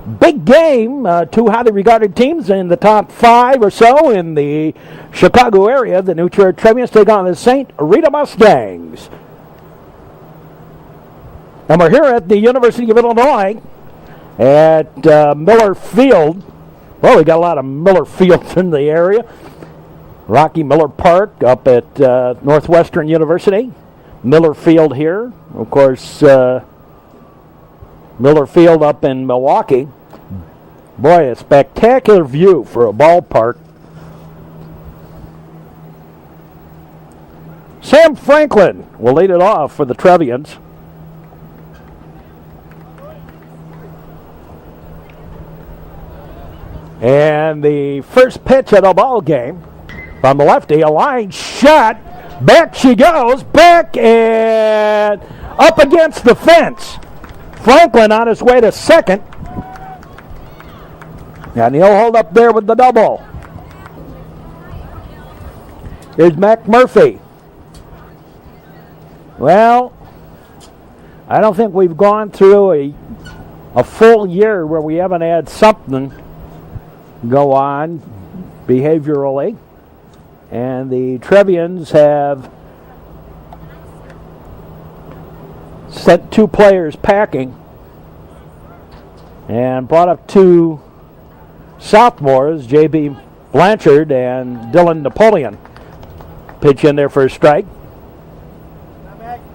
big game. Two highly regarded teams in the top 5 or so in the Chicago area. The new Trier Trevians take on the St Rita Mustangs. And we're here at the University of Illinois at Miller Field. Well, we got a lot of Miller Fields in the area. Rocky Miller Park up at Northwestern University. Miller Field here. Of course, Miller Field up in Milwaukee. Boy, a spectacular view for a ballpark. Sam Franklin will lead it off for the Trevians. And the first pitch of the ball game from the lefty, a line shot. Back she goes, back and up against the fence. Franklin on his way to second. And he'll hold up there with the double. Here's Mac Murphy. Well, I don't think we've gone through a full year where we haven't had something go on behaviorally. And the Trevians have sent 2 players packing and brought up 2 sophomores, J.B. Blanchard and Dylan Napoleon. Pitch in there for a strike.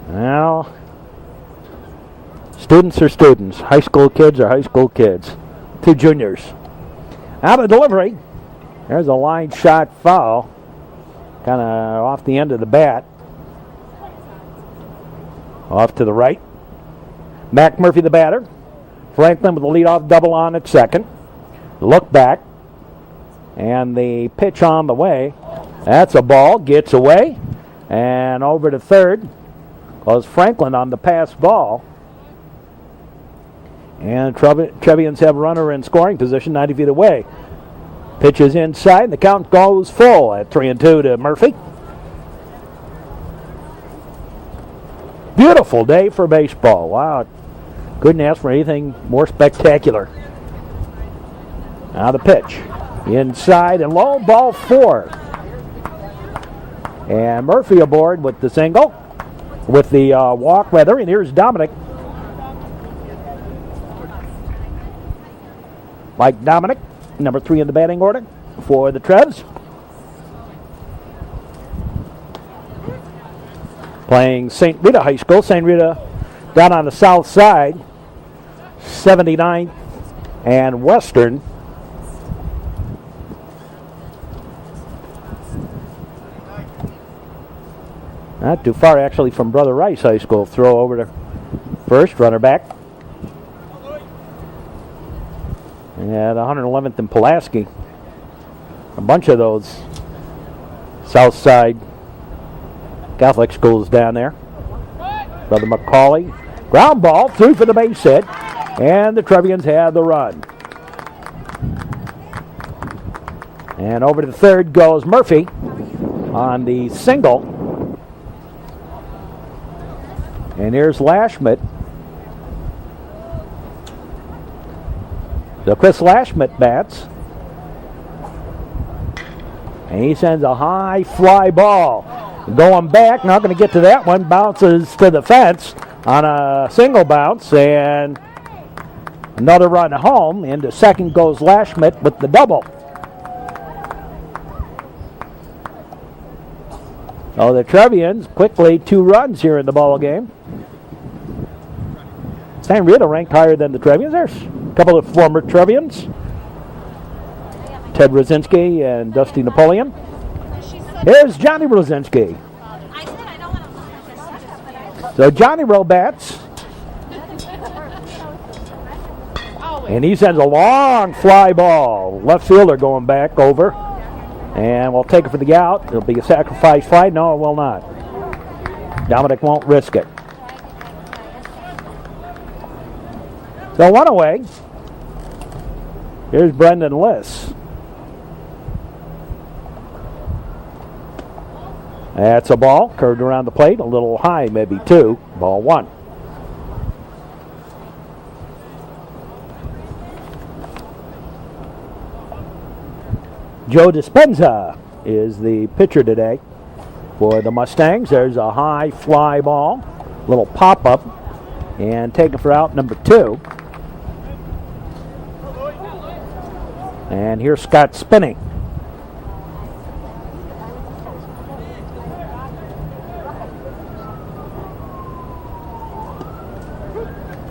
Well, students are students. High school kids are high school kids. 2 juniors. Out of delivery. There's a line shot foul. Kind of off the end of the bat. Off to the right. Mac Murphy the batter. Franklin with the leadoff double on at second. Look back. And the pitch on the way. That's a ball. Gets away. And over to third. Goes Franklin on the pass ball. And Trevians have a runner in scoring position 90 feet away. Pitch is inside. The count goes full at 3-2 to Murphy. Beautiful day for baseball. Wow. Couldn't ask for anything more spectacular. Now the pitch. Inside and low, ball 4. And Murphy aboard with the single. With the walk, rather. And here's Dominic. Mike Dominic, number 3 in the batting order for the Trevs. Playing St. Rita High School. St. Rita down on the south side. 79th and Western. Not too far, actually, from Brother Rice High School. Throw over to first, runner back. Yeah, the 111th and Pulaski. A bunch of those south side Catholic schools down there. Brother McCauley. Ground ball, through for the base hit. And the Trevians have the run. And over to third goes Murphy on the single. And here's Lashmet. So Chris Lashmet bats. And he sends a high fly ball. Going back, not going to get to that one. Bounces to the fence on a single bounce. And another run home. Into second goes Lashmet with the double. So the Trevians quickly 2 runs here in the ball game. St. Rita ranked higher than the Trevians. There's a couple of former Trevians. Ted Rosinski and Dusty Napoleon. Here's Johnny Rosinski. So Johnny Rowe bats. And he sends a long fly ball. Left fielder going back over. And we'll take it for the out. It'll be a sacrifice fly. No, it will not. Dominic won't risk it. So 1 away. Here's Brendan Liss. That's a ball. Curved around the plate. A little high, maybe 2. Ball 1. Joe Dispenza is the pitcher today for the Mustangs. There's a high fly ball, little pop-up, and taken for out number 2. And here's Scott spinning.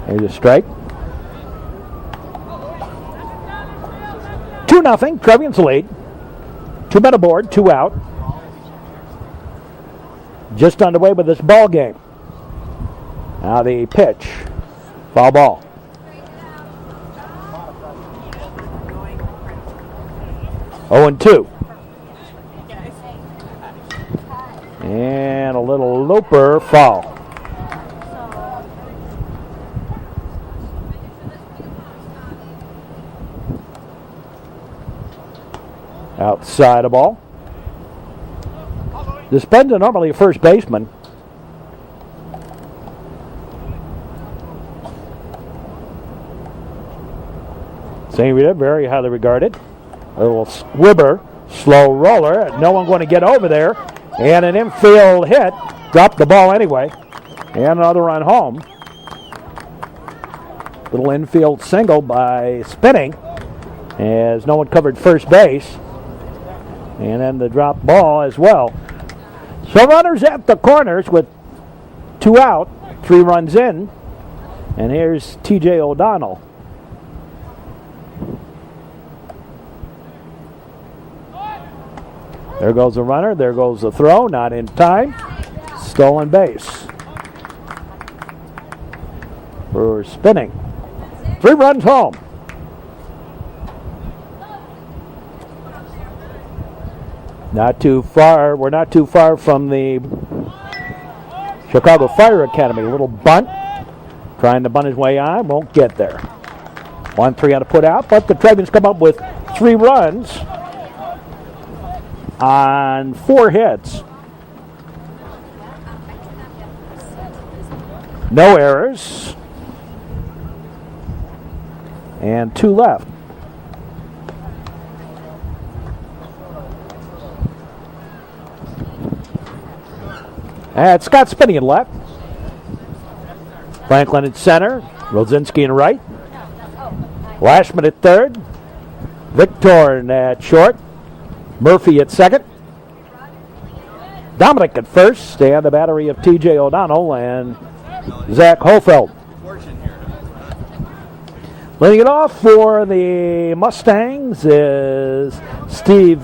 Here's a strike. 2-0, Trevians lead. 2 men aboard, 2 out. Just underway with this ball game. Now the pitch. Foul ball. Oh and 2. And a little looper, foul. Outside of ball. Dispenza normally a first baseman. St Rita, very highly regarded. A little squibber, slow roller. No one going to get over there. And an infield hit. Dropped the ball anyway. And another run home. Little infield single by Spinning as no one covered first base. And then the drop ball as well. So runners at the corners with 2 out, 3 runs in. And here's T.J. O'Donnell. There goes the runner. There goes the throw. Not in time. Stolen base. For Spinning. 3 runs home. Not too far. We're not too far from the Chicago Fire Academy. A little bunt. Trying to bunt his way on. Won't get there. 1-3 on a put out. But the Trevians come up with 3 runs on 4 hits. No errors. And 2 left. And Scott Spinning in left. Franklin at center. Rosinski in right. Lashman at third. Victorn at short. Murphy at second. Dominic at first. And the battery of T.J. O'Donnell and Zach Hofeld. Leading it off for the Mustangs is Steve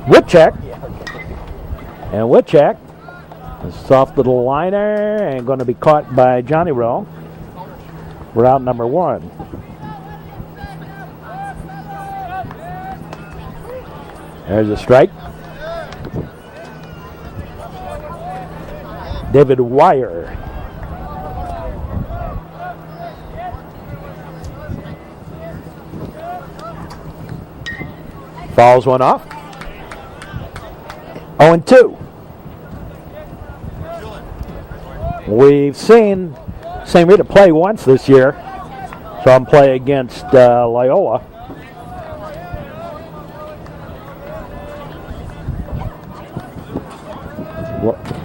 Whitchak. And Whitchak, a soft little liner, and going to be caught by Johnny Rowe. We're out number 1. There's a strike. David Wire. Fouls one off. 0-2. We've seen St. Rita play once this year. Saw him play against Loyola.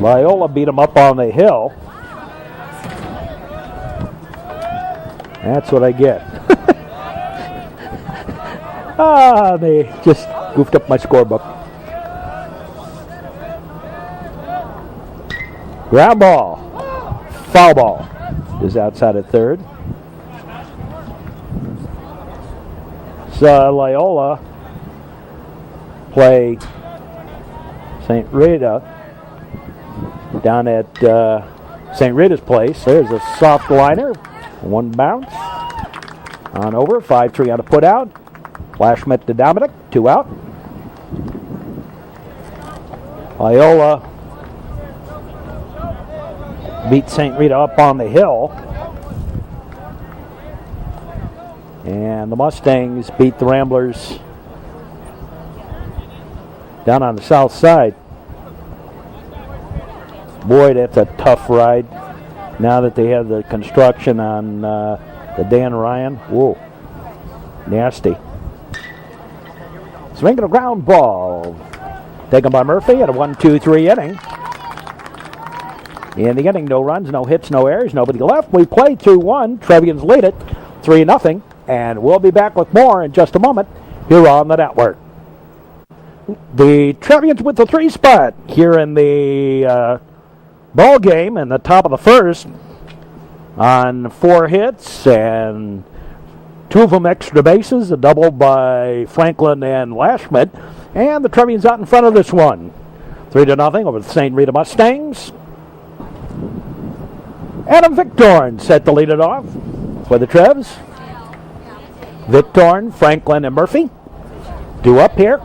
Loyola beat him up on the hill. That's what I get. They just goofed up my scorebook. Ground ball. Foul ball is outside of third. So Loyola play St. Rita down at St. Rita's place. There's a soft liner. 1 bounce. On over. 5-3 on a put out. Flashmet to Dominic. 2 out. Loyola beat St. Rita up on the hill. And the Mustangs beat the Ramblers down on the south side. Boy, that's a tough ride. Now that they have the construction on the Dan Ryan. Whoa. Nasty. Swinging a ground ball. Taken by Murphy at a 1-2-3 inning. In the inning, no runs, no hits, no errors, nobody left. We played 2-1. Trevians lead it 3-0. And we'll be back with more in just a moment here on the network. The Trevians with the 3 spot here in the ball game in the top of the first on 4 hits and 2 of them extra bases, a double by Franklin and Lashmet. And the Trevians out in front of this one. 3-0 over the St Rita Mustangs. Adam Victorn set to lead it off for the Trevs. Victorn, Franklin, and Murphy. 2 up here.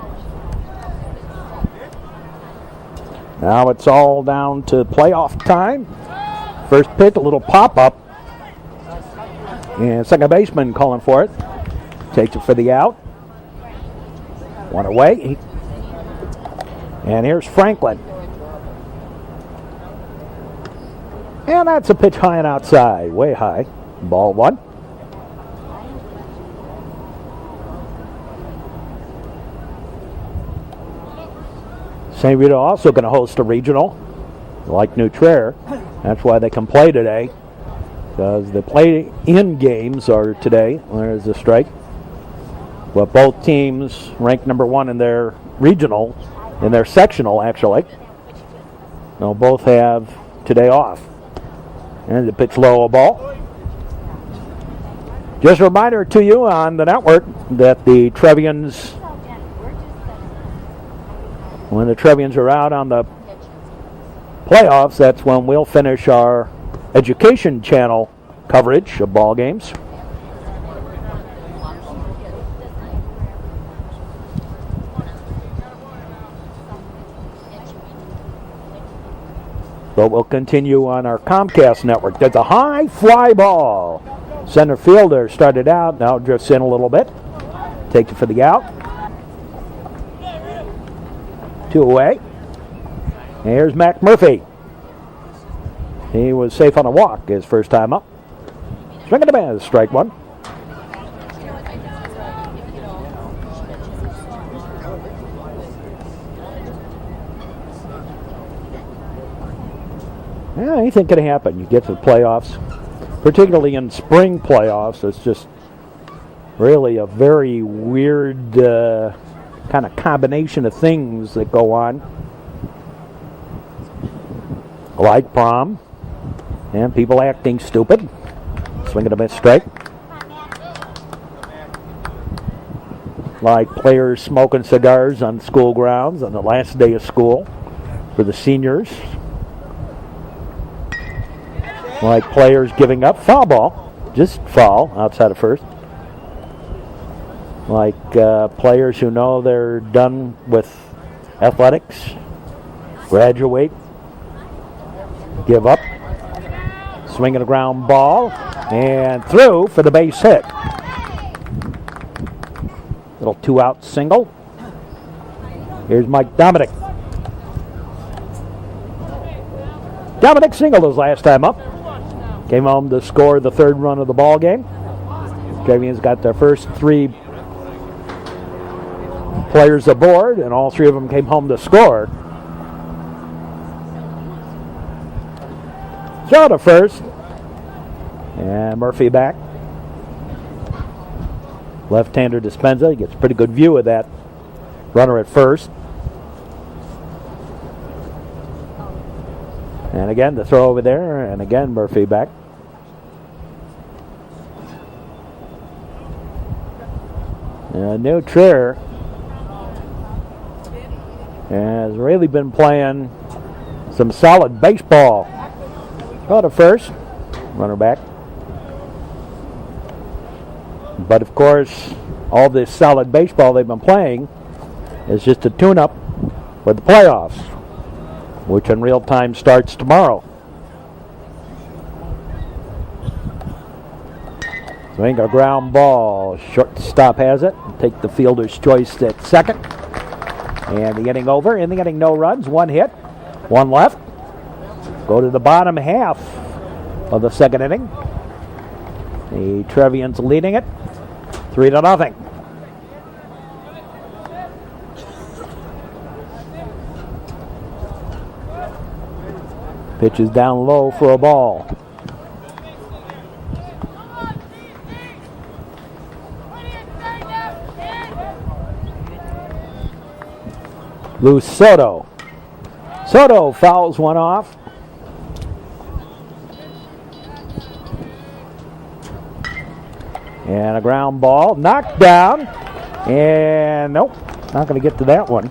Now it's all down to playoff time. First pitch, a little pop-up. And second baseman calling for it. Takes it for the out. 1 away. And here's Franklin. And that's a pitch high and outside. Way high. Ball 1. St. Rita also going to host a regional, like New Trier. That's why they can play today, because the play-in games are today. There's a strike. But both teams ranked number 1 in their regional, in their sectional, actually. They'll both have today off. And the pitch low, a ball. Just a reminder to you on the network that the Trevians, when the Trevians are out on the playoffs, that's when we'll finish our education channel coverage of ball games. But we'll continue on our Comcast network. There's a high fly ball. Center fielder started out, now drifts in a little bit. Takes it for the out. 2 away. And here's Mac Murphy. He was safe on a walk his first time up. Swing and a miss, strike 1. Yeah, anything can happen. You get to the playoffs, particularly in spring playoffs. It's just really a very weird kind of combination of things that go on, like prom and people acting stupid. Swinging a miss, strike. Like players smoking cigars on school grounds on the last day of school for the seniors. Like players giving up, foul ball, just foul outside of first. Like players who know they're done with athletics, graduate, give up, swinging a ground ball, and through for the base hit. Little 2-out single. Here's Mike Dominic. Dominic singled his last time up. Came home to score the 3rd run of the ball game. Trevians got their first 3 players aboard, and all 3 of them came home to score. Throw to first. And Murphy back. Left-hander Dispenza. He gets a pretty good view of that runner at first. And again, the throw over there, and again, Murphy back. New Trier has really been playing some solid baseball. Go to first, runner back. But of course, all this solid baseball they've been playing is just a tune-up for the playoffs, which in real time starts tomorrow. Swing a ground ball. Shortstop has it. Take the fielder's choice at second. And the inning over. In the inning, no runs. 1 hit. 1 left. Go to the bottom half of the second inning. The Trevians leading it 3-0. Pitch is down low for a ball. Loose Soto. Soto fouls one off. And a ground ball. Knocked down. And nope, not going to get to that one.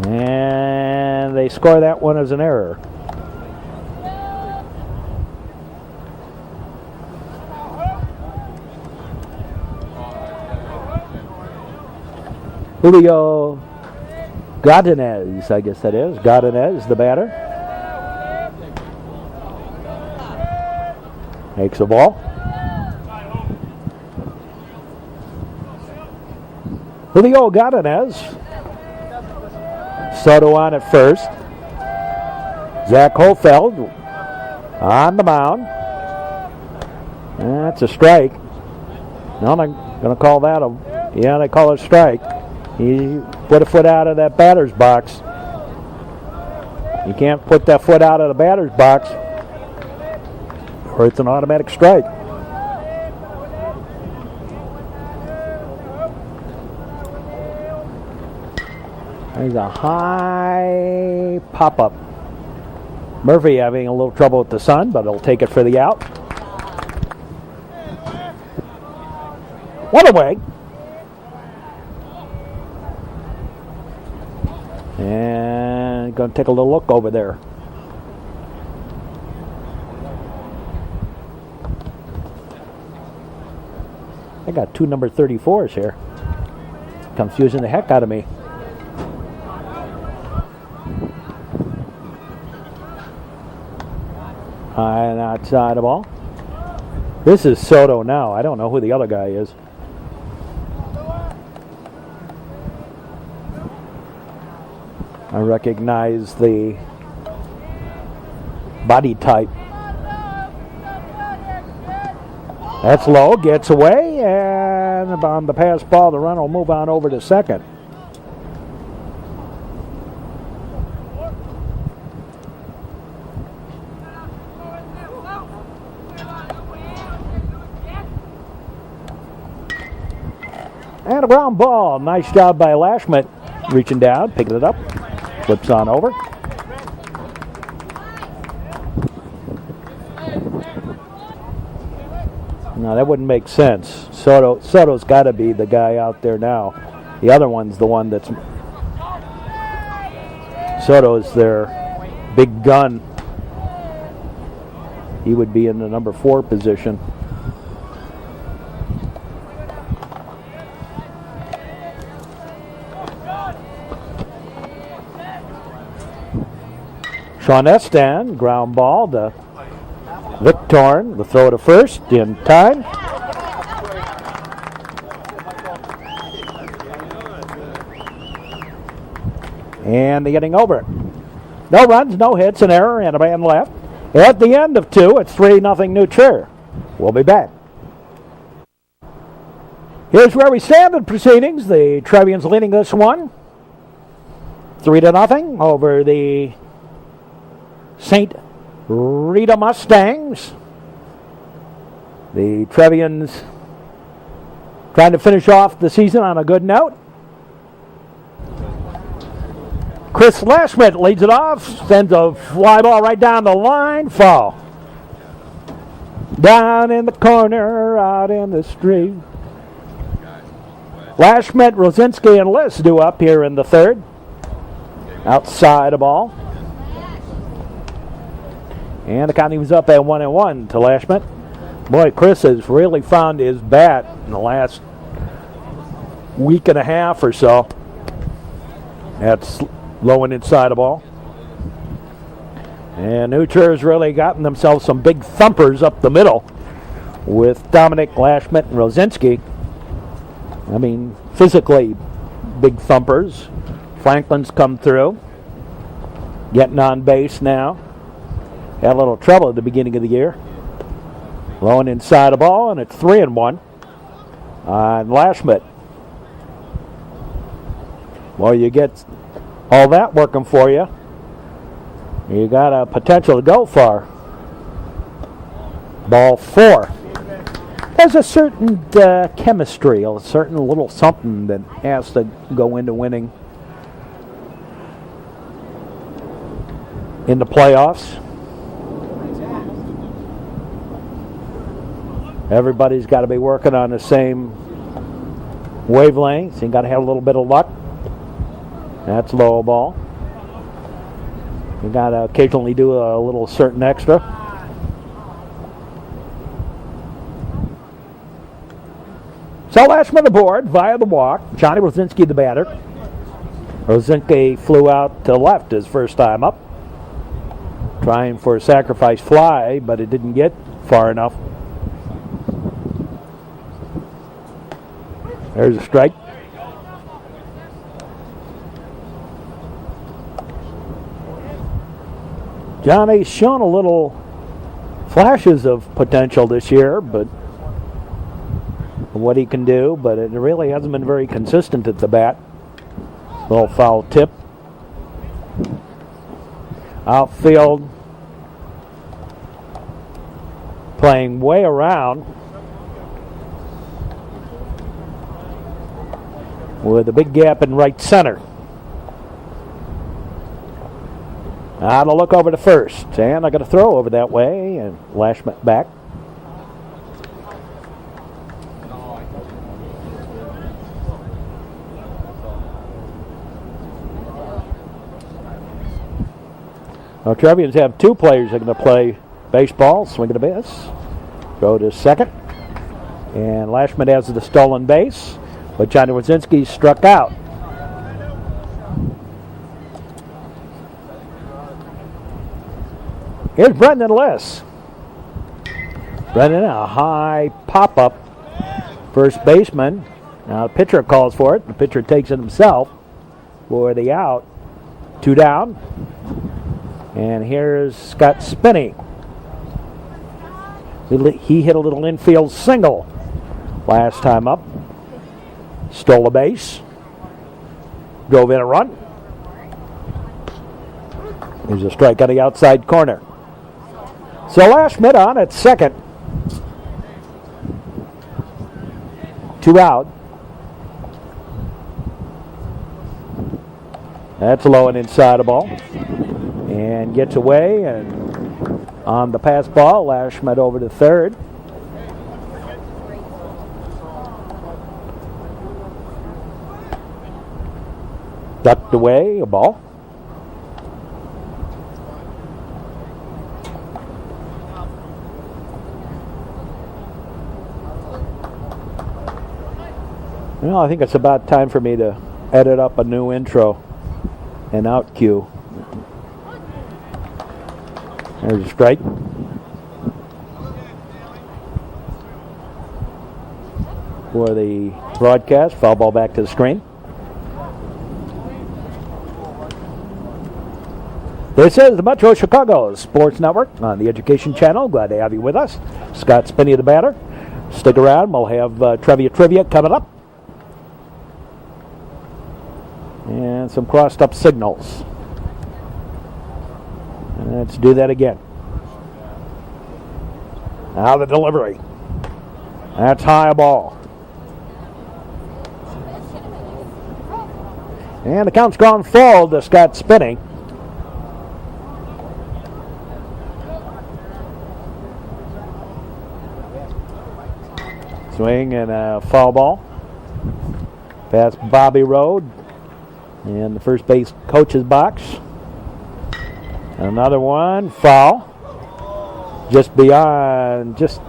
And they score that one as an error. Julio Godinez, I guess that is. Godinez, the batter. Makes a ball. Julio Godinez. Soto on at first. Zach Hofeld on the mound. That's a strike. No, I'm going to call that a... Yeah, they call it a strike. He put a foot out of that batter's box. You can't put that foot out of the batter's box or it's an automatic strike. There's a high pop-up. Murphy having a little trouble with the sun, but he'll take it for the out. One away. And going to take a little look over there. I got two number 34s here. Confusing the heck out of me. High and outside the ball. This is Soto now. I don't know who the other guy is. I recognize the body type. That's low, gets away, and on the pass ball, the run will move on over to second. And a ground ball. Nice job by Lashmet. Reaching down, picking it up. Flips on over. No, that wouldn't make sense. Soto's got to be the guy out there now. The other one's the one that's... Soto's their big gun. He would be in the number 4 position. Sean Estan, ground ball to Victorn. The throw to first in time. And the inning over. No runs, no hits, an error, and a man left. At the end of 2, it's 3-0 New Trier. We'll be back. Here's where we stand in proceedings. The Trevians leading this one 3-0 over the St Rita Mustangs. The Trevians trying to finish off the season on a good note. Chris Lashmet leads it off, sends a fly ball right down the line, foul. Down in the corner, out in the street. Lashmet, Rosinski, and Liss do up here in the third. Outside the ball. And the county was up at 1-1 to Lashmet. Boy, Chris has really found his bat in the last week and a half or so. That's low and inside the ball. And New Trier's really gotten themselves some big thumpers up the middle with Dominic, Lashmet, and Rosinski. I mean, physically big thumpers. Franklin's come through. Getting on base now. Had a little trouble at the beginning of the year. Low and inside the ball, and it's 3-1 on Lashmet. Well, you get all that working for you. You got a potential to go far. Ball 4. There's a certain chemistry, a certain little something that has to go into winning in the playoffs. Everybody's got to be working on the same wavelengths. You got to have a little bit of luck. That's low ball. You got to occasionally do a little certain extra. So Lashman aboard via the walk. Johnny Rosinski the batter. Rosinski flew out to left his first time up, trying for a sacrifice fly, but it didn't get far enough. There's a strike. Johnny's shown a little flashes of potential this year, but what he can do, but it really hasn't been very consistent at the bat. Little foul tip. Outfield playing way around with a big gap in right center. Now to look over to first, and I got to throw over that way, and Lashman back. Well, Trevians have two players that are going to play baseball. Swing and a miss. Go to second. And Lashman has the stolen base, but Johnny Wazinski struck out. Here's Brendan Liss. Brendan, a high pop-up first baseman. Now the pitcher calls for it. The pitcher takes it himself for the out. 2 down. And here's Scott Spinney. He hit a little infield single last time up. Stole a base. Drove in a run. There's a strike on the outside corner. So Lashman on at second. 2 out. That's low and inside the ball. And gets away, and on the pass ball, Lashman over to third. Ducked away, a ball. Well, I think it's about time for me to edit up a new intro and out cue. There's a strike. For the broadcast, foul ball back to the screen. This is the Metro Chicago Sports Network on the Education Channel. Glad to have you with us. Scott Spinney, the batter. Stick around. We'll have Trier Trivia coming up. And some crossed up signals. Let's do that again. Now the delivery. That's high ball. And the count's gone full to Scott Spinney. Swing and a foul ball. Past Bobby Road in the first base coach's box. Another one, foul. Just beyond, just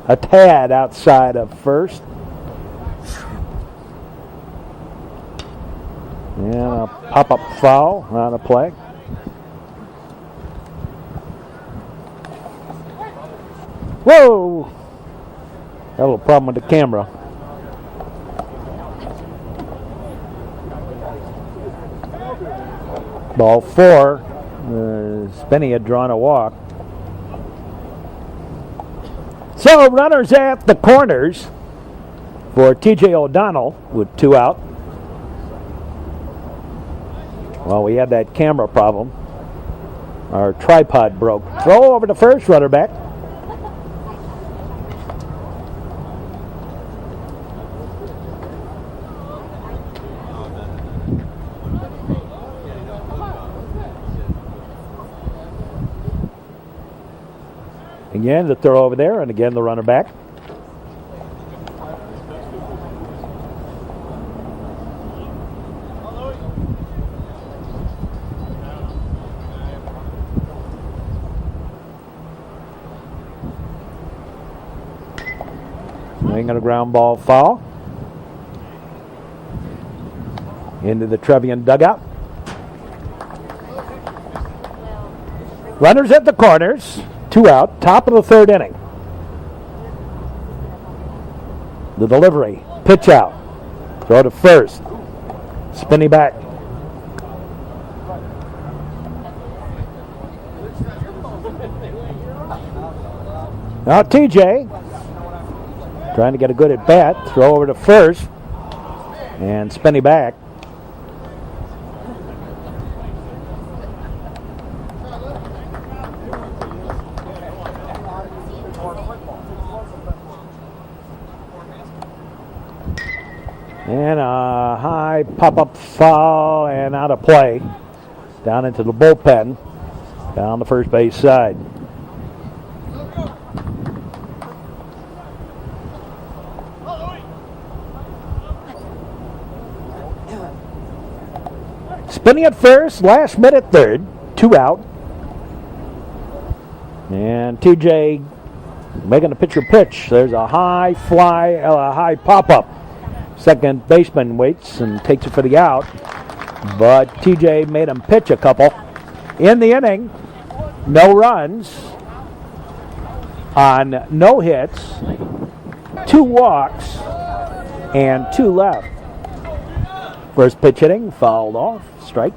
a tad outside of first. And a pop-up foul on a play. Whoa! Got a little problem with the camera. Ball 4. Spinney had drawn a walk. So runners at the corners for T.J. O'Donnell with 2 out. Well, we had that camera problem. Our tripod broke. Throw over to first, runner back. Again, the throw over there, and again the runner back. Swing and a ground ball foul. Into the Trevian dugout. Runners at the corners. 2 out, top of the third inning. The delivery, pitch out, throw to first, spinning back. Now TJ trying to get a good at bat, throw over to first, and spinning back. And a high pop-up foul and out of play. Down into the bullpen, down the first base side. Spinning at first, last minute third, 2 out. And TJ making a pitcher pitch. There's a high fly, a high pop-up. Second baseman waits and takes it for the out, but TJ made him pitch a couple. In the inning, no runs on no hits, 2 walks, and 2 left. First pitch hitting, fouled off, strike.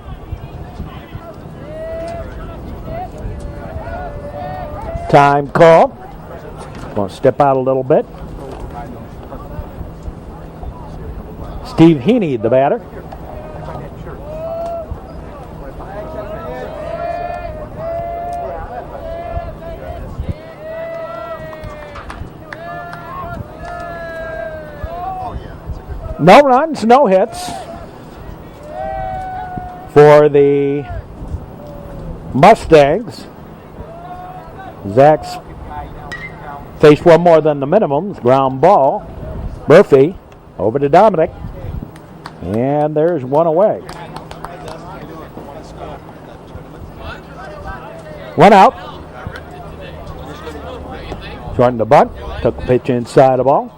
Time call. Going to step out a little bit. Steve Heaney, the batter. No runs, no hits for the Mustangs. Zach's faced one more than the minimum. Ground ball. Murphy over to Dominic. And there's one away. 1 out. Jordan the bunt. Took the pitch inside the ball.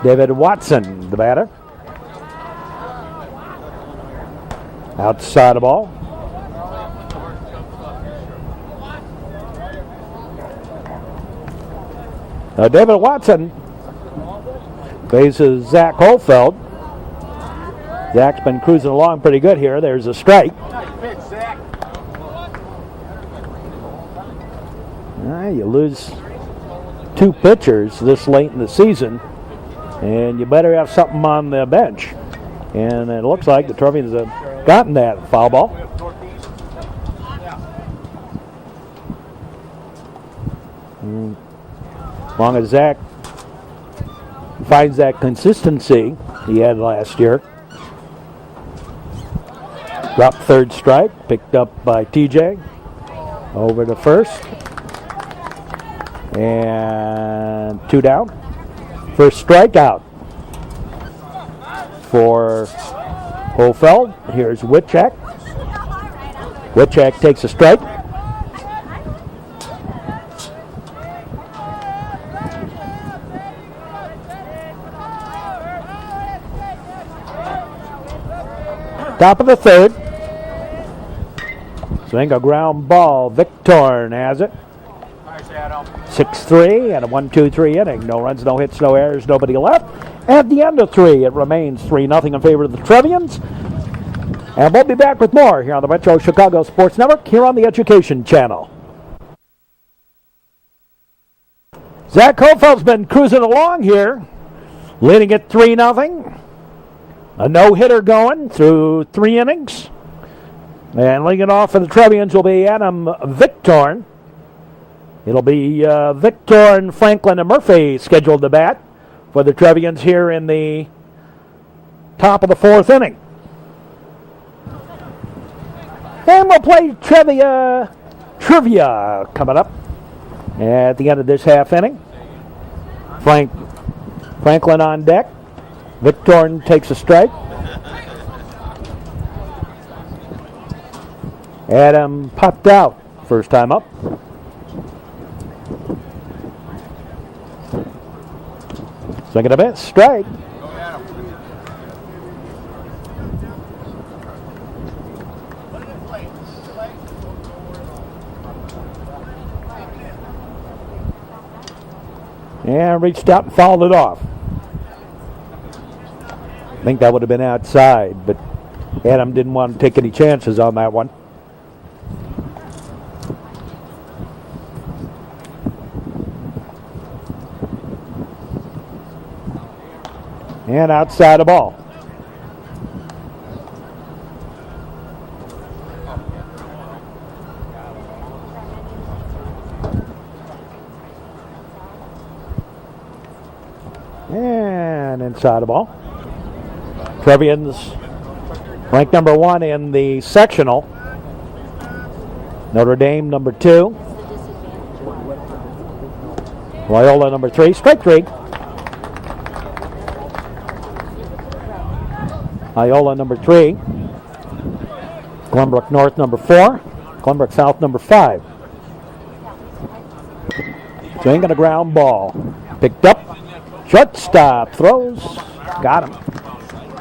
David Watson, the batter. Outside the ball. Now David Watson faces Zach Hofeld. Zach's been cruising along pretty good here. There's a strike. You lose 2 pitchers this late in the season, and you better have something on the bench. And it looks like the Trevians have gotten that foul ball. As long as Zach finds that consistency he had last year. Dropped third strike, picked up by TJ. Over to first. And 2 down. First strikeout for Hofeld. Here's Witchak. Witchak takes a strike. Top of the third. Swing a ground ball. Victorn has it. 6-3 and a 1-2-3 inning. No runs, no hits, no errors, nobody left. At the end of 3, it remains 3-0 in favor of the Trevians. And we'll be back with more here on the Metro Chicago Sports Network, here on the Education Channel. Zach Hofeld's been cruising along here. Leading it 3-0. A no-hitter going through 3 innings. And leading it off for the Trevians will be Adam Victorn. It'll be Victorn, Franklin, and Murphy scheduled to bat for the Trevians here in the top of the 4th inning. And we'll play trivia coming up at the end of this half inning. Franklin on deck. Victorn takes a strike. Adam popped out first time up. Second of it, strike. And reached out and fouled it off. I think that would have been outside, but Adam didn't want to take any chances on that one. And outside the ball. And inside the ball. Trevians ranked number 1 in the sectional. Notre Dame number 2. Loyola number 3. Strike 3. Loyola number 3. Glenbrook North number 4. Glenbrook South number 5. Swing and a ground ball. Picked up. Shortstop throws. Got him.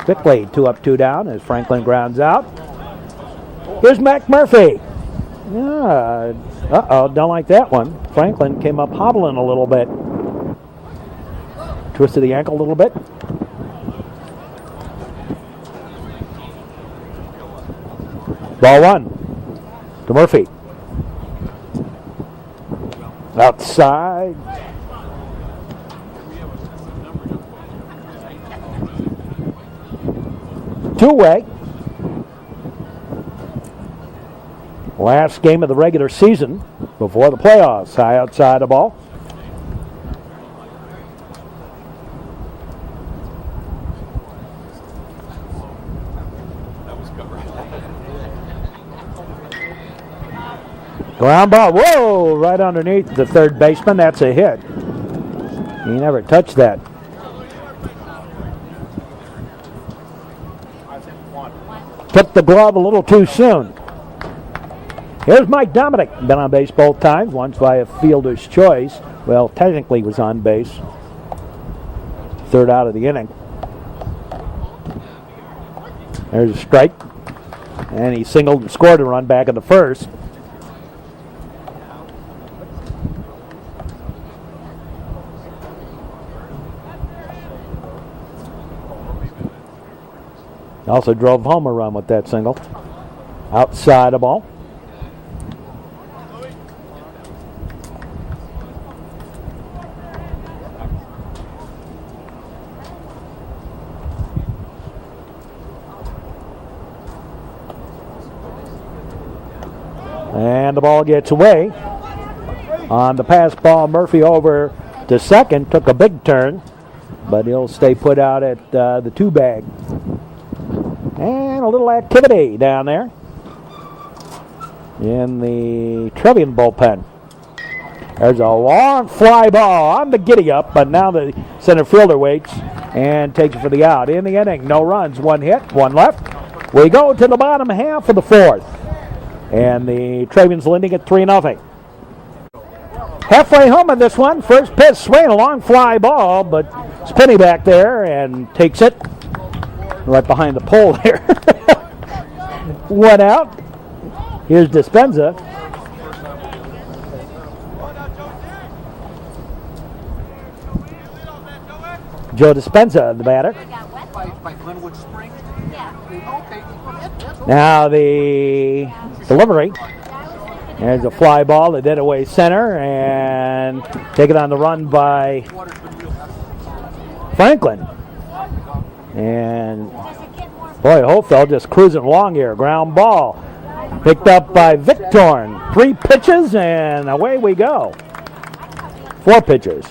Quickly 2 up, 2 down as Franklin grounds out. Here's Mac Murphy. Don't like that one. Franklin came up hobbling a little bit. Twisted the ankle a little bit. Ball 1 to Murphy. Outside. Two-way. Last game of the regular season before the playoffs. High outside the ball. Ground ball. Whoa! Right underneath the third baseman. That's a hit. He never touched that. Took the glove a little too soon. Here's Mike Dominic. Been on base both times, once by a fielder's choice. Well, technically was on base. Third out of the inning. There's a strike. And he singled and scored a run back in the first. Also drove home a run with that single. Outside the ball. And the ball gets away. On the pass ball, Murphy over to second. Took a big turn, but he'll stay put out at the 2 bag. And a little activity down there in the Trevian bullpen. There's a long fly ball on the giddy-up, but now the center fielder waits and takes it for the out. In the inning, no runs, 1 hit, 1 left. We go to the bottom half of the 4th. And the Trevians leading at 3-0. Halfway home on this one. First pitch, swing, a long fly ball, but Spinney back there and takes it. Right behind the pole there. 1 out. Here's Dispenza. Joe Dispenza, the batter. Now the delivery. There's a fly ball that dead away center and taken on the run by Franklin. And boy, Hofeld just cruising along here. Ground ball. Picked up by Victorn. 3 pitches, and away we go. 4 pitches.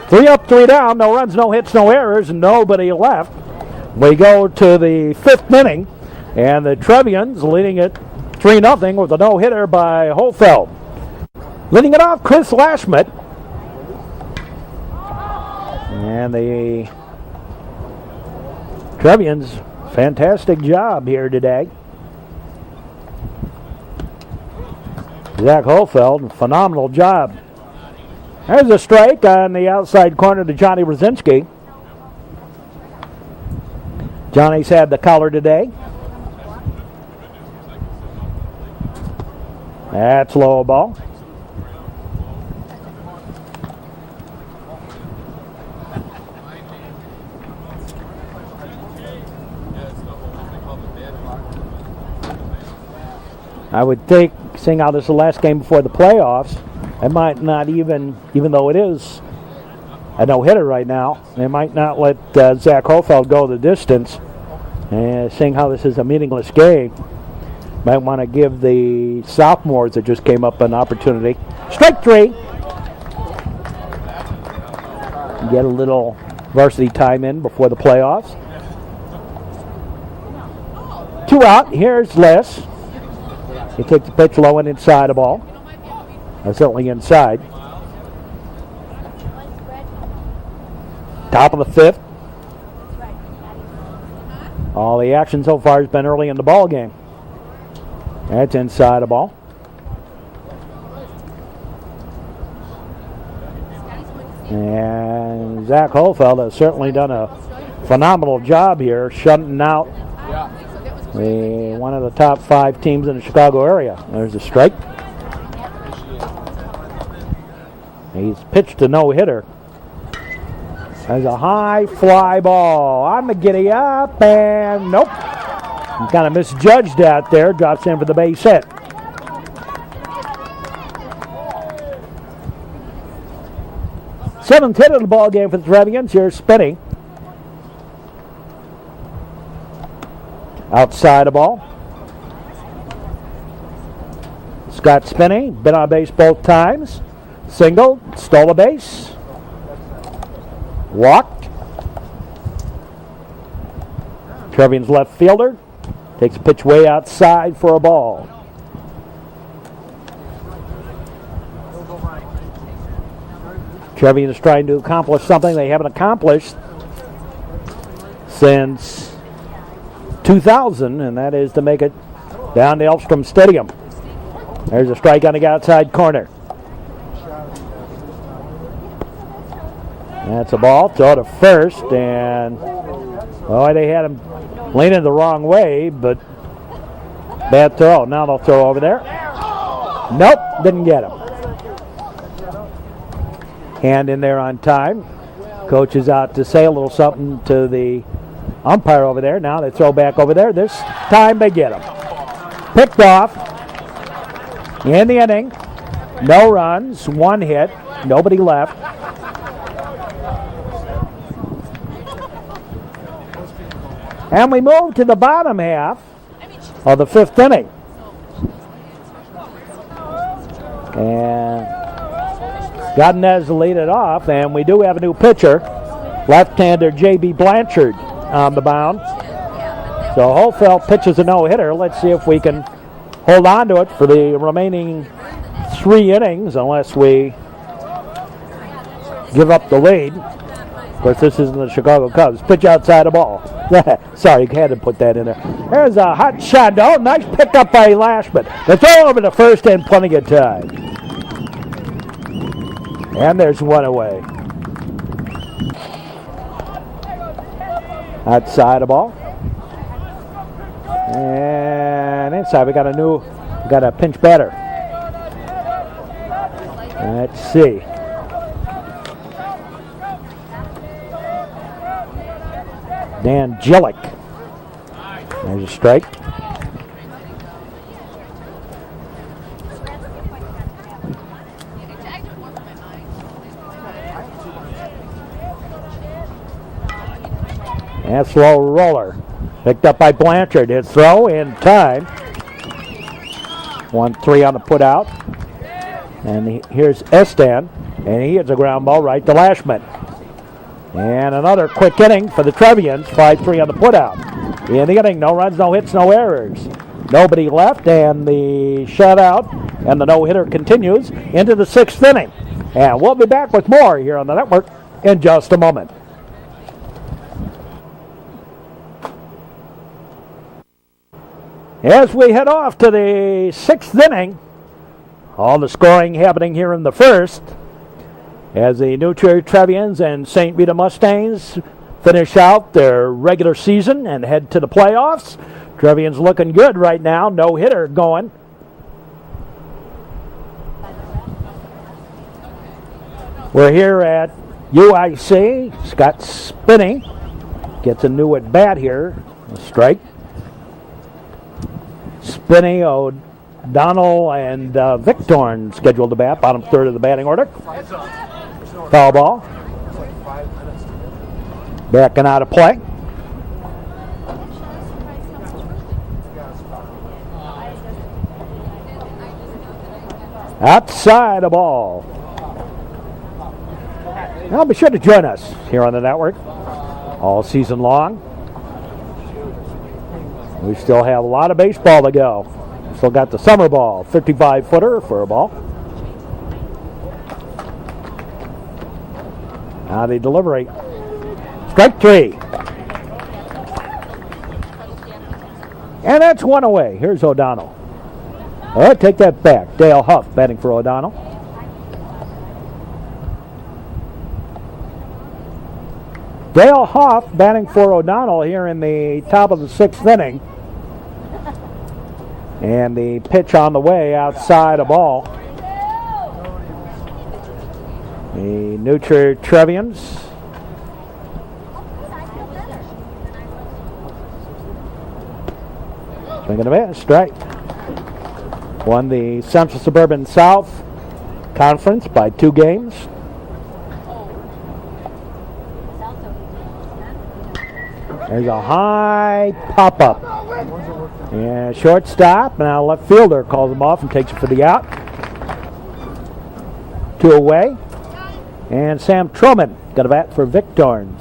3 up, 3 down. No runs, no hits, no errors. Nobody left. We go to the 5th inning, and the Trevians leading it 3-0 with a no-hitter by Hofeld. Leading it off, Chris Lashmet. And the Trevians, fantastic job here today. Zach Hofeld, phenomenal job. There's a strike on the outside corner to Johnny Brzezinski. Johnny's had the collar today. That's low ball. I would think, seeing how this is the last game before the playoffs, I might not even though it is a no-hitter right now, they might not let Zach Hofeld go the distance. And seeing how this is a meaningless game, might want to give the sophomores that just came up an opportunity. Strike 3. Get a little varsity time in before the playoffs. 2 out. Here's Les. He takes the pitch low and inside the ball. Certainly inside. Top of the 5th. All the action so far has been early in the ball game. That's inside the ball. And Zach Hofeld has certainly done a phenomenal job here, shutting out one of the top 5 teams in the Chicago area. There's a strike. He's pitched a no-hitter. There's a high fly ball on the giddy up, and nope. He kind of misjudged that there. Drops in for the base hit. Seventh hit of the ball game for the Trevians. Here's Spinney. Outside the ball. Scott Spinney, been on base both times. Single, stole a base. Walked. Trevians left fielder. Takes a pitch way outside for a ball. Trevians trying to accomplish something they haven't accomplished since 2000, and that is to make it down to Elstrom Stadium. There's a strike on the outside corner. That's a ball. Throw to first, and they had him leaning the wrong way, but bad throw. Now they'll throw over there. Nope, didn't get him. Hand in there on time. Coach is out to say a little something to the umpire over there. Now they throw back over there. This time they get him. Picked off in the inning. No runs, 1 hit, nobody left. And we move to the bottom half of the 5th inning. And Godinez lead it off, and we do have a new pitcher, left-hander J.B. Blanchard on the mound. So Hofeld pitches a no-hitter. Let's see if we can hold on to it for the remaining 3 innings, unless we give up the lead. Of course, this isn't the Chicago Cubs. Pitch outside the ball. Sorry, you had to put that in there. There's a hot shot. Oh, nice pickup by Lashman. The throw over to first and plenty of time. And there's 1 away. Outside the ball. And inside we got a pinch batter. Let's see. Dan Gillick. There's a strike. And slow roller. Picked up by Blanchard. His throw in time. 1-3 on the put out. And here's Estan. And he hits a ground ball right to Lashman. And another quick inning for the Trevians. 5-3 on the put out. In the inning, no runs, no hits, no errors. Nobody left, and the shutout and the no-hitter continues into the 6th inning. And we'll be back with more here on the network in just a moment. As we head off to the 6th inning, all the scoring happening here in the 1st, as the new Trier Trevians and St Rita Mustangs finish out their regular season and head to the playoffs. Trevians looking good right now. No hitter going. We're here at UIC. Scott Spinney gets a new at bat here. A strike. Spinney, O'Donnell, and Victorn scheduled to bat. Bottom third of the batting order. Foul ball. Backing out of play. Outside a ball. Now be sure to join us here on the network all season long. We still have a lot of baseball to go. Still got the summer ball, 55-footer for a ball. Now they deliberate. Strike 3. And that's one away. Here's O'Donnell. Oh, take that back. Dale Huff batting for O'Donnell. Dale Huff batting for O'Donnell here in the top of the 6th inning. And the pitch on the way outside a ball. The new Trier Trevians. Swinging a bat, strike. Won the Central Suburban South Conference by 2 games. There's a high pop-up. And shortstop, now left fielder calls him off and takes it for the out. 2 away. And Sam Truman got a bat for Victorn.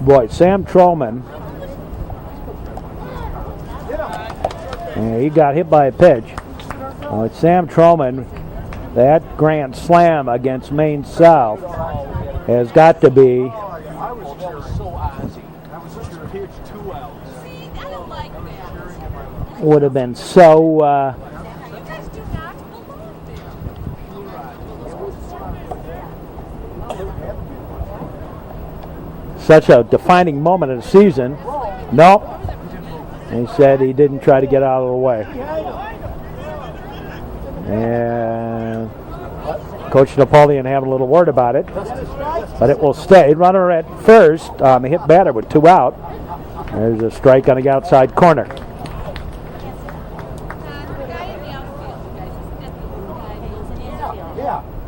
Boy, Sam Truman. And he got hit by a pitch. Oh, it's Sam Truman. That grand slam against Maine South has got to be would have been so such a defining moment of the season. Nope. He said he didn't try to get out of the way. And Coach Napoleon having a little word about it, but it will stay. Runner at first on the hit batter with 2 out. There's a strike on the outside corner.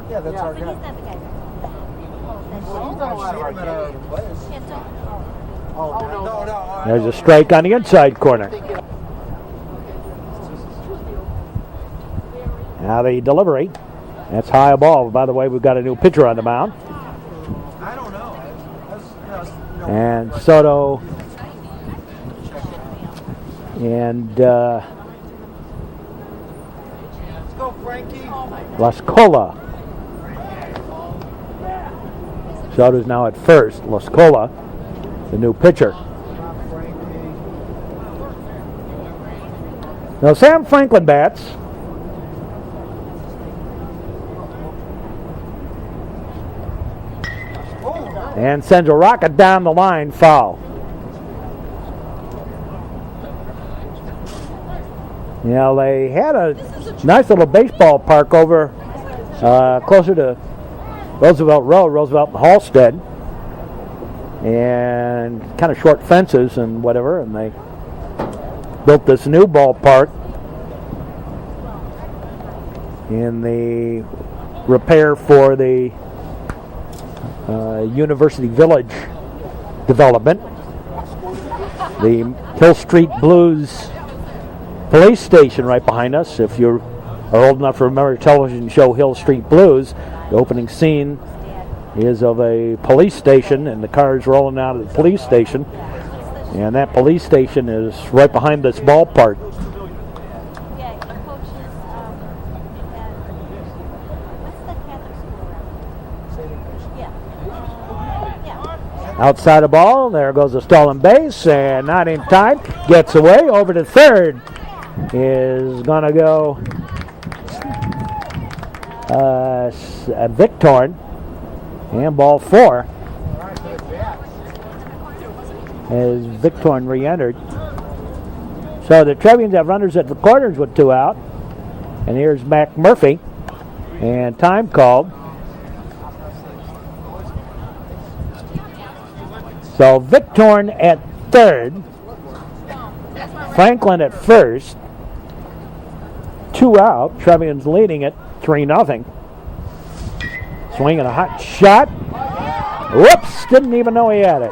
Yeah, that's our guy. There's a strike on the inside corner. Now they deliberate. That's high a ball. By the way, we've got a new pitcher on the mound. I don't know. And Soto and Let's go, Frankie. Lascola. Soto's now at first. Lascola, the new pitcher. Now Sam Franklin bats. And sends a rocket down the line, foul. You know, they had a nice little baseball park over closer to Roosevelt Road, Roosevelt and Halstead, and kind of short fences and whatever, and they built this new ballpark in the repair for the University Village development. The Hill Street Blues police station right behind us. If you are old enough to remember the television show Hill Street Blues, the opening scene is of a police station and the cars rolling out of the police station. And that police station is right behind this ballpark. Outside the ball, there goes a stolen base, and not in time. Gets away, over to third. Is going to go Victorn, and ball 4. As Victorn re-entered. So the Trevians have runners at the corners with 2 out. And here's Mac Murphy, and time called. So Victorn at third, Franklin at first, 2 out. Trevians leading it 3-0. Swinging a hot shot. Whoops! Didn't even know he had it.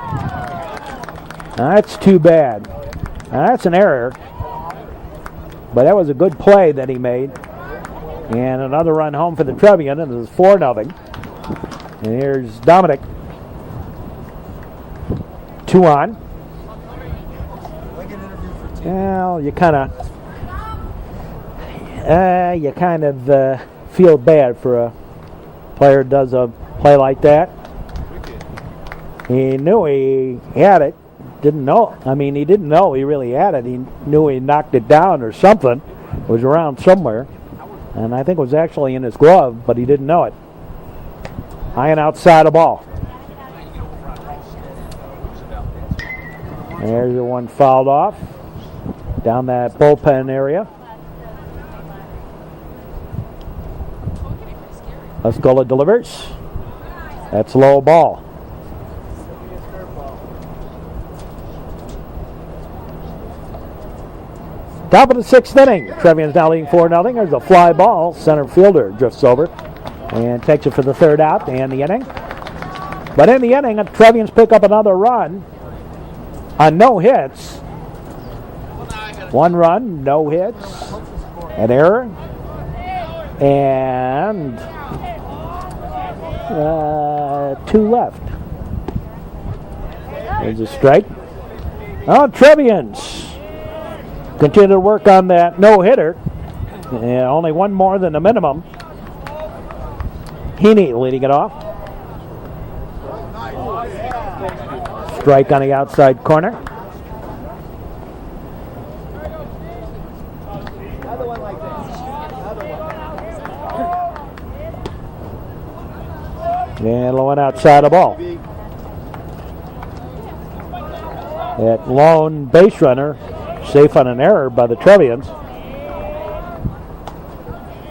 That's too bad. That's an error, but that was a good play that he made. And another run home for the Trevian, and it is 4-0. And here's Dominic. 2 on. Well, you kind of feel bad for a player who does a play like that. He knew he had it. Didn't know. I mean, he didn't know he really had it. He knew he knocked it down or something. It was around somewhere, and I think it was actually in his glove, but he didn't know it. High and outside the ball. There's the one fouled off down that bullpen area. Escola delivers. That's low ball. Top of the 6th inning. Trevians now leading 4-0. There's a fly ball. Center fielder drifts over and takes it for the 3rd out and the inning. But in the inning, the Trevians pick up another run on no hits. 1 run, no hits, an error, and 2 left. There's a strike. Oh, Trevians continue to work on that no-hitter. Only 1 more than the minimum. Heaney leading it off. Strike on the outside corner. And low and outside the ball. That lone base runner, safe on an error by the Trevians.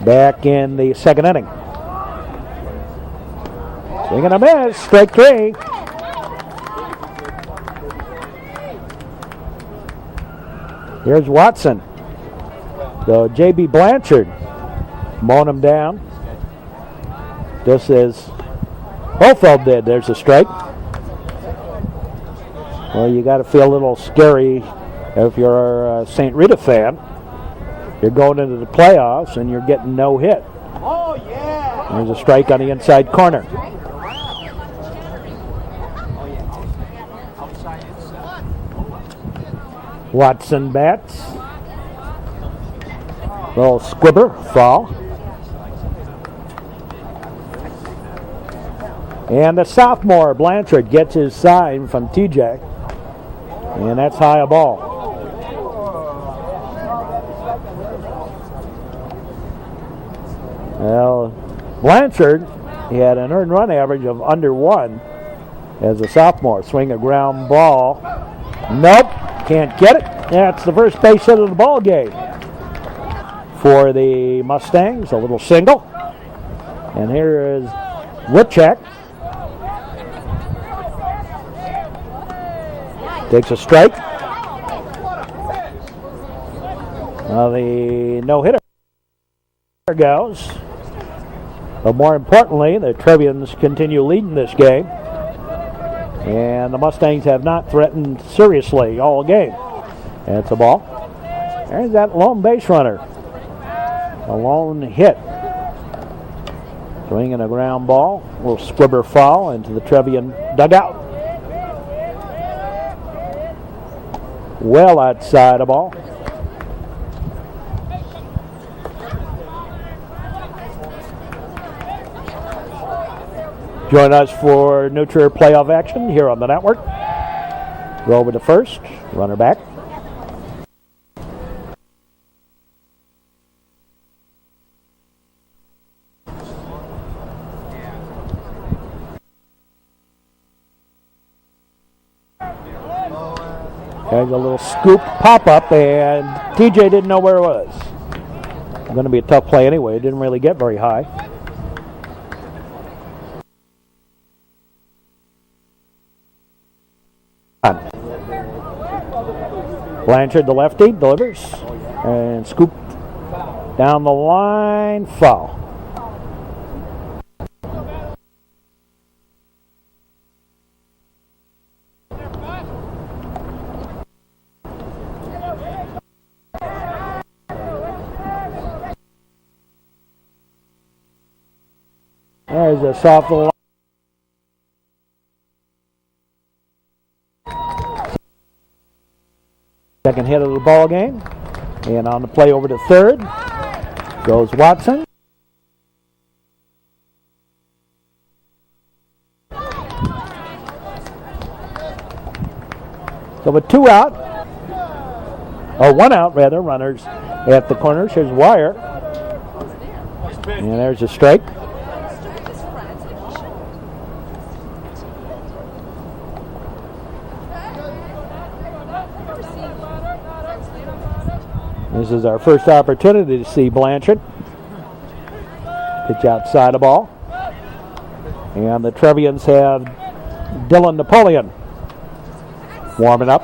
Back in the 2nd inning. Swing and a miss, strike 3. Here's Watson. So J.B. Blanchard mowing him down. Just as Hofeld did. There's a strike. Well, you got to feel a little scary if you're a St. Rita fan. You're going into the playoffs and you're getting no hit. Oh, yeah. There's a strike on the inside corner. Watson bats. Little squibber, foul. And the sophomore, Blanchard, gets his sign from TJ. And that's high a ball. Well, Blanchard, he had an earned run average of under 1 as a sophomore. Swing a ground ball. Nope, can't get it. That's the first base hit of the ball game for the Mustangs. A little single. And here is Whitcheck. Takes a strike. Now the no-hitter goes. But more importantly, the Trevians continue leading this game. And the Mustangs have not threatened seriously all game. That's a ball. There's that lone base runner. A lone hit. Swinging a ground ball. A little squibber foul into the Trevian dugout. Well outside the ball. Join us for new Trier playoff action here on the network. Go over to first. Runner back. There's a little scoop pop-up, and TJ didn't know where it was. It's going to be a tough play anyway. It didn't really get very high. Blanchard, the lefty, delivers. And scoop down the line, foul. There's a soft little second hit of the ball game. And on the play over to third goes Watson. So with 2 out, or 1 out rather, runners at the corners. Here's Wire. And there's a strike. This is our first opportunity to see Blanchard. Pitch outside the ball. And the Trevians have Dylan Napoleon warming up.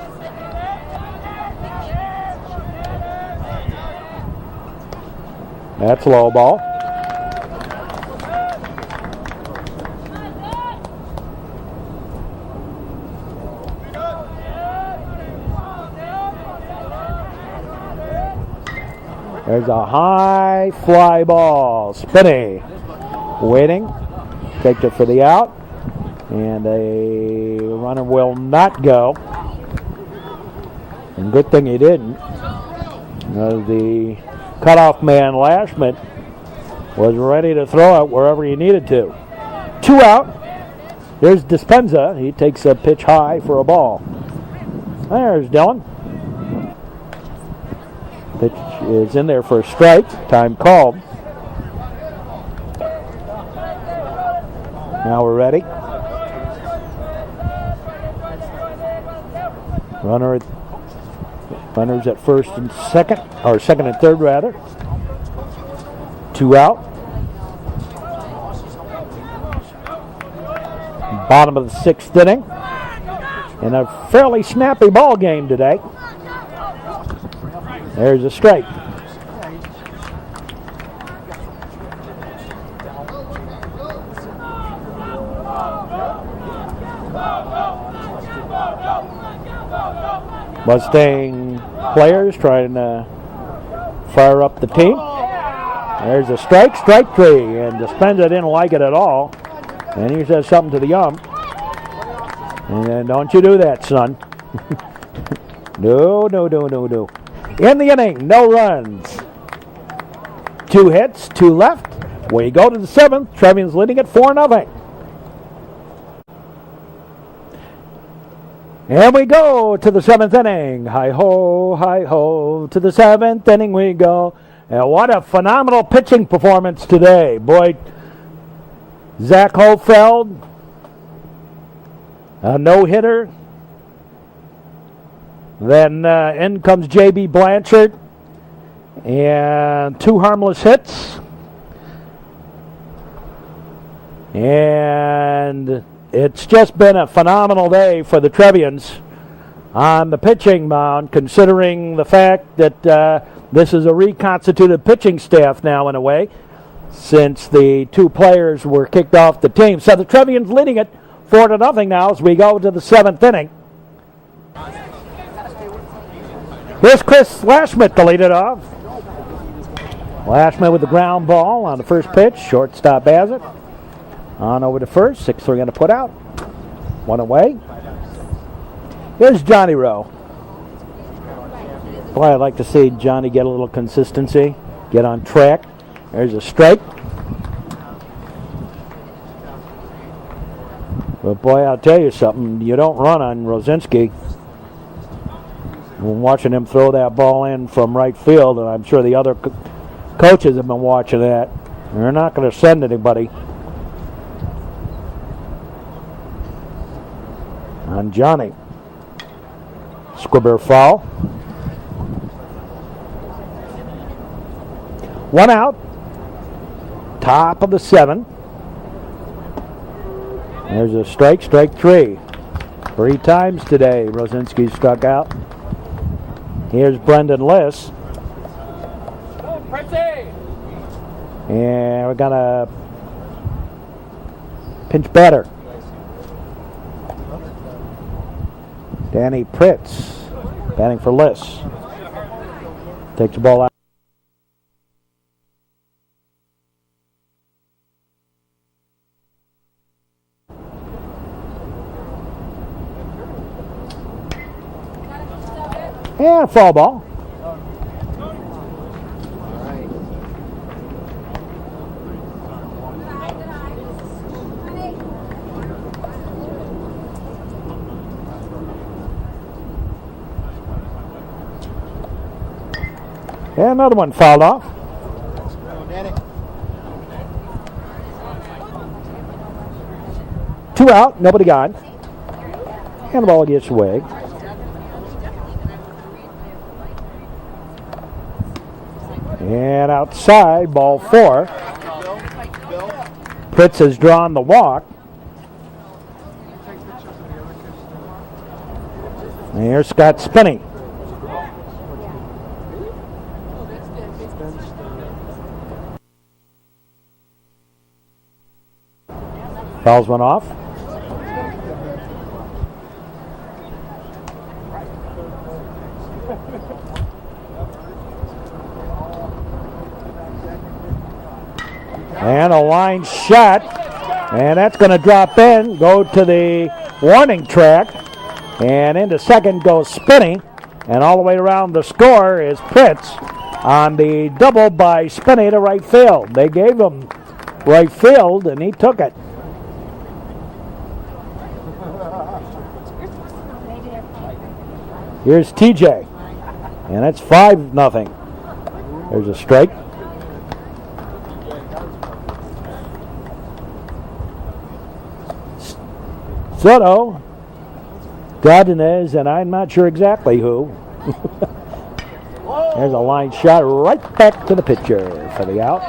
That's low ball. There's a high fly ball. Spinney waiting. Takes it for the out. And a runner will not go. And good thing he didn't. The cutoff man, Lashman, was ready to throw it wherever he needed to. 2 out. There's Dispenza. He takes a pitch high for a ball. There's Dylan. Pitch is in there for a strike. Time called. Now we're ready. Runners at first and second, or second and third rather. 2 out. Bottom of the 6th inning. And a fairly snappy ball game today. There's a strike. Mustang players trying to fire up the team. There's a strike 3, and Dispenza didn't like it at all. And he says something to the ump. And don't you do that, son. No. In the inning, no runs. 2 hits, 2 left. We go to the 7th. Trevians leading it 4-0. And we go to the 7th inning. Hi-ho, to the 7th inning we go. And what a phenomenal pitching performance today. Boy, Zach Hofeld, a no-hitter. Then in comes J.B. Blanchard, and 2 harmless hits. And it's just been a phenomenal day for the Trevians on the pitching mound, considering the fact that this is a reconstituted pitching staff now in a way. since the two players were kicked off the team. So the Trevians leading it 4-0 now as we go to the 7th inning. Here's Chris Lashmet to lead it off. Lashmet with the ground ball on the first pitch. Shortstop has it. On over to first. 6-3 going to put out. One away. Here's Johnny Rowe. Boy, I'd like to see Johnny get a little consistency, get on track. There's a strike. But boy, I'll tell you something. You don't run on Rosinski. I'm watching him throw that ball in from right field, and I'm sure the other coaches have been watching that. They're not going to send anybody on Johnny. Squibber foul. One out. Top of the 7. There's a strike 3. 3 times today Rosinski struck out. Here's Brendan Liss. And we're going to pinch batter. Danny Pritz batting for Liss. Takes the ball out. And a foul ball. And another one fouled off. Two out, nobody got. And the ball gets away. And outside, ball 4. Pritz has drawn the walk. And here's Scott Spinney. Fouls one off. And a line shot. And that's going to drop in, go to the warning track. And into second goes Spinney. And all the way around the score is Pritz on the double by Spinney to right field. They gave him right field, and he took it. Here's TJ, and that's 5-0. There's a strike. Soto, Godinez, and I'm not sure exactly who. There's a line shot right back to the pitcher for the out.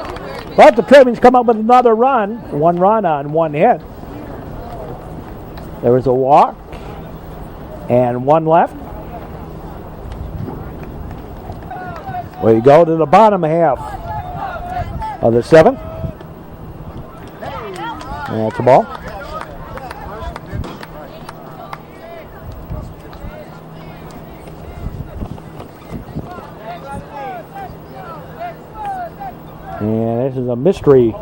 But the Trevians come up with another run. 1 run on 1 hit. There was a walk and 1 left. We go to the bottom half of the 7th. And that's a ball. And this is a mystery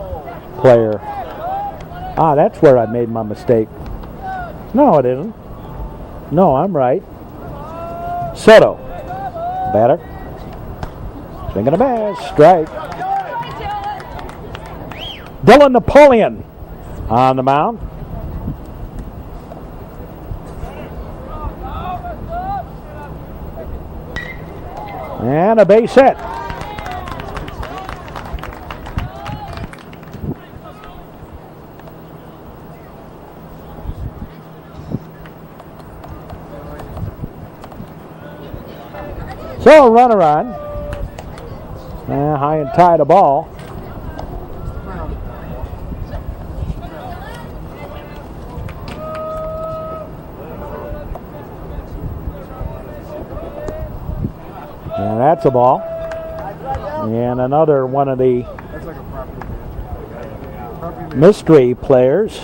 player. Ah, that's where I made my mistake. No, it isn't. No, I'm right. Soto. Batter. Swinging a bass. Strike. Dylan Napoleon on the mound. And a base hit. So a runner on. High and tight a ball. And that's a ball. And another one of the mystery players.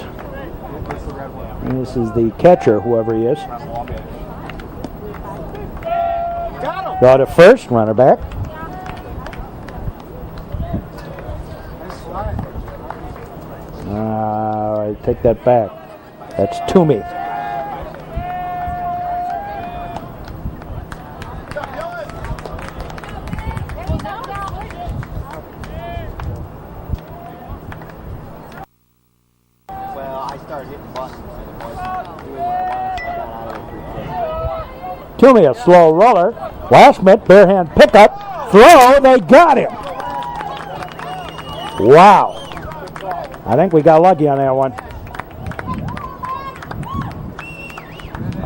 And this is the catcher, whoever he is. Go to first, runner back. I take that back. That's Toomey. Toomey, a slow roller. Washmit, bare hand pickup. Throw, they got him. Wow. I think we got lucky on that one.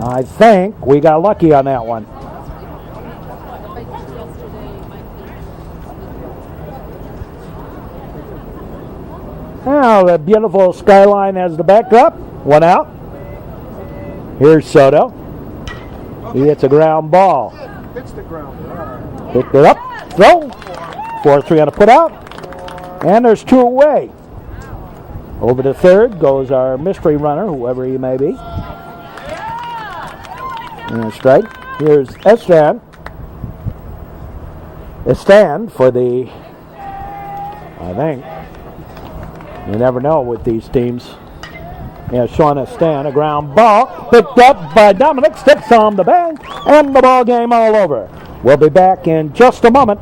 I think we got lucky on that one. Now the beautiful skyline as the backdrop. One out. Here's Soto. He hits a ground ball. Hits the ground. Picked it up. Throw. 4-3 on a put out. And there's two away. Over to third goes our mystery runner, whoever he may be. And a strike. Here's Estan. Estan for the, I think, you never know with these teams. Yeah, Sean Estan, a ground ball. Picked up by Dominic. Sticks on the bank. And the ball game all over. We'll be back in just a moment.